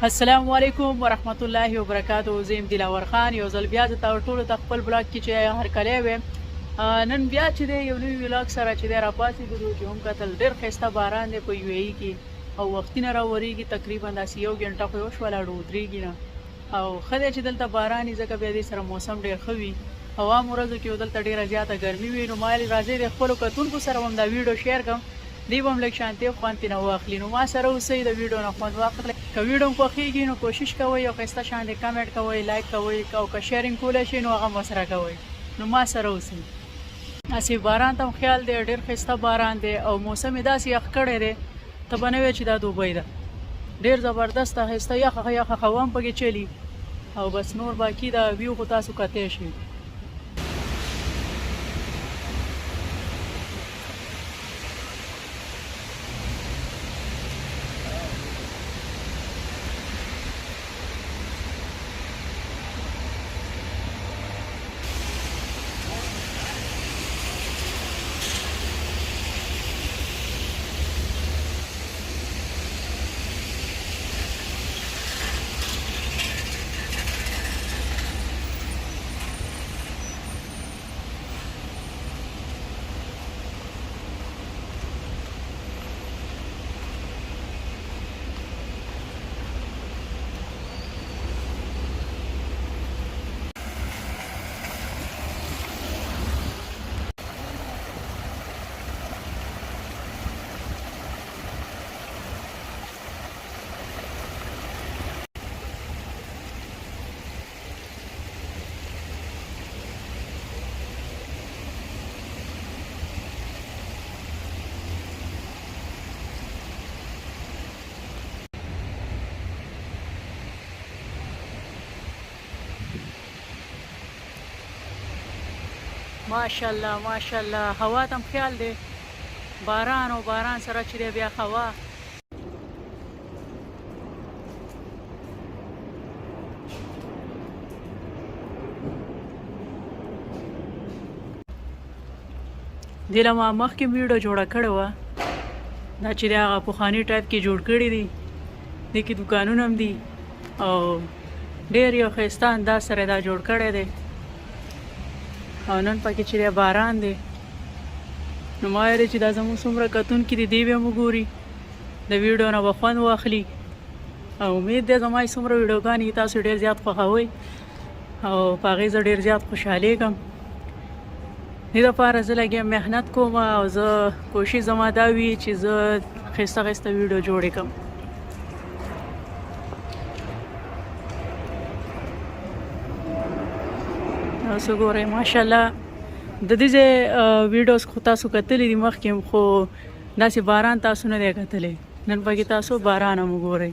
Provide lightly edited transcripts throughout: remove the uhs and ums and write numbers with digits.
السلام علیکم ورحمت الله وبرکاتو. زیم دلاور خان یو ځل بیا د ټولو د خپل بلاک کې چې هر کله وې نن بیا چې دی یو نوی ولاګ سره چې دی راپاسېدلو چې هم کتل ډېر ښایسته باران دی په UAE کې او وختي نه راورېږي تقریبا داسې 1 غنټه خو یې وشوله ودرېږي نه او ښه دی چې دلته باران وي ځکه بیا دې سره موسم ډېر ښه وي. او عام ورځو کې دلته ډېره زیاته ګرمي وي نو ما ویل راځئ د خپلو کتونکو سره هم دا ویډیو شیر کړم دی به هم لږ شانتي خوند ترې نه واخلي. نو ما سره اوسئ د ویډیو نه خوند واخلئ. که ویډیو هم خوښېږي نو کوشش کوئ او ښایسته شانتې کمنټ کوئ لایک کوئ او که شیرینګ کولی شئ نو هغه هم ورسره کوئ. نو ما سره اوسئ. هسې باران ته هم خیال دی ډېر ښایسته باران دی او موسم یې داسې یخ کړی دی ته به نه وایې چې دا دوبۍ ده. ډېر زبردسته ښایسته یخه هوا هم پکې چلي او بس نور باقي دا ویو خو تاسو کتی شئ. ماشاءالله ماشاءالله هوا ته هم خیال دی باران او باران سره چې دی بیا هوا دې له ما مخکې ویډیو جوړه کړې وه دا چې دی هغه پخواني ټایپ کې جوړ کړي دي دې کې دوکانونه هم دي او ډېر یو ښایسته انداز سره دا جوړ کړی دی او نن پکې چې دی باران دی نو ما ویلې چې دا زموږ څومره کتونکي دي دی به هم وګوري د ویډیو نه به خوند واخلي او امید دی زما چې څومره ویډیوګانې تاسو ډېر زیات خوښوئ او په هغې زه ډېر زیات خوشحالېږم. دې دپاره زه لګیا محنت کوم او زه کوشش زما دا وي چې زه ښایسته ښایسته ویډیو جوړې کړم. تاسو ګورئ ماشاءالله د دې ځای ویډیوز خو تاسو کتلی دي مخکې هم خو داسې باران تاسو نه دی کتلی نن پکې تاسو باران هم وګورئ.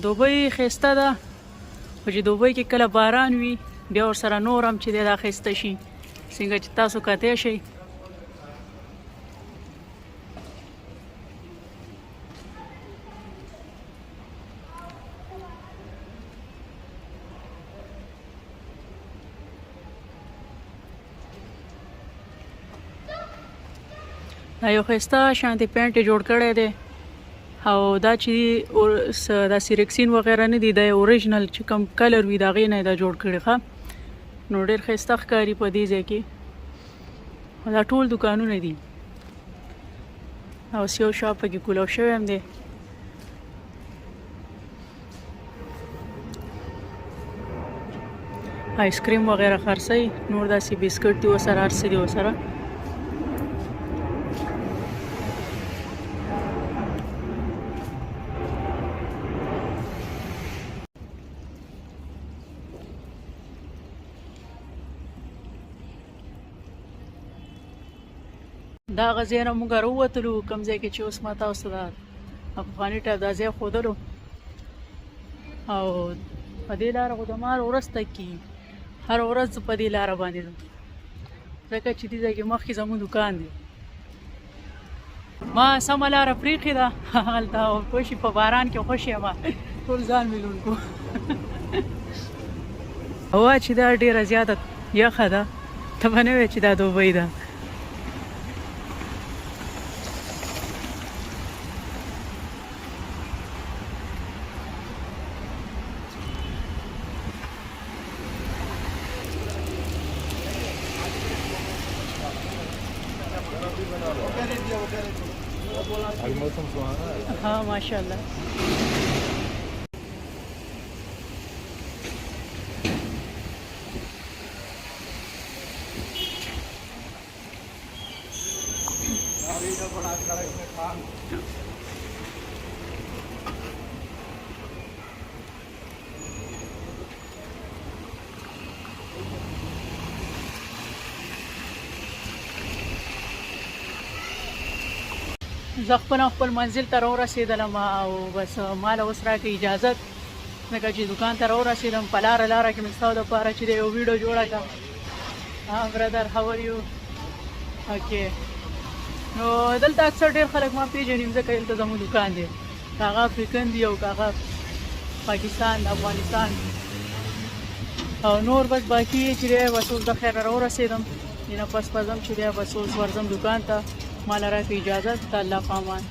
دوبۍ ښایسته ده خو چې دوبۍ کې کله باران وي بیا ورسره نور هم چې دی دا ښایسته شي څنګه چې تاسو کتی شئ. دا یو ښایسته شانتې پینټ یې جوړ کړی دی او دا چې دا سیرکسین وغیره نه دي دا اوریجنل چې کوم کلر وي د هغې نه یې دا جوړ کړی ښه نو ډېر ښایسته ښکاري په دې ځای کې دا ټول دوکانونه دي او یو شاپ پکې کولاو شوی هم دی. آیس کریم وغیره خرڅوي نور داسې بسکټ دي ورسره هر څه دي ورسره. دا هغه ځای نه موږ راووتلو کوم ځای کې چې اوس ما تاسو ته دا پخواني ټایپ دا ځای ښودلو او په دې لاره خو د مال ورځ تګ کېږي هر ورځ په دې لاره باندې ځم ځکه چې دې ځای کې مخکې زموږ دوکان دی ما سمه لاره پرېښې ده هلته پوه شي په باران کې خوښ یم ټول ځان مې لوند کړو هوا چې دا ډېره زیاته یخه ده ته به نه وایې چې دا دوبۍ ده. الموسم سبحان الله. ها ماشاءالله. زه خپل منزل ته راورسېدلم او بس ماله اوس راکړه اجازت ځکه چې دوکان ته راورسېدم په لاره کې مې ستا دپاره چې دی یو ویډیو جوړه کړه. برادر هاو ار یو؟ اوکې. نو دلته اکثر ډېر خلک ما پېژني ځکه دلته زموږ دوکان دی، که هغه افریقن دي او که هغه پاکستان افغانستان او نور بس باقي چې دی بس اوس د خیره راورسېدم نه پس ځم چې دی بس اوس ورځم دوکان ته ماله راکړه اجازت. د الله په امان.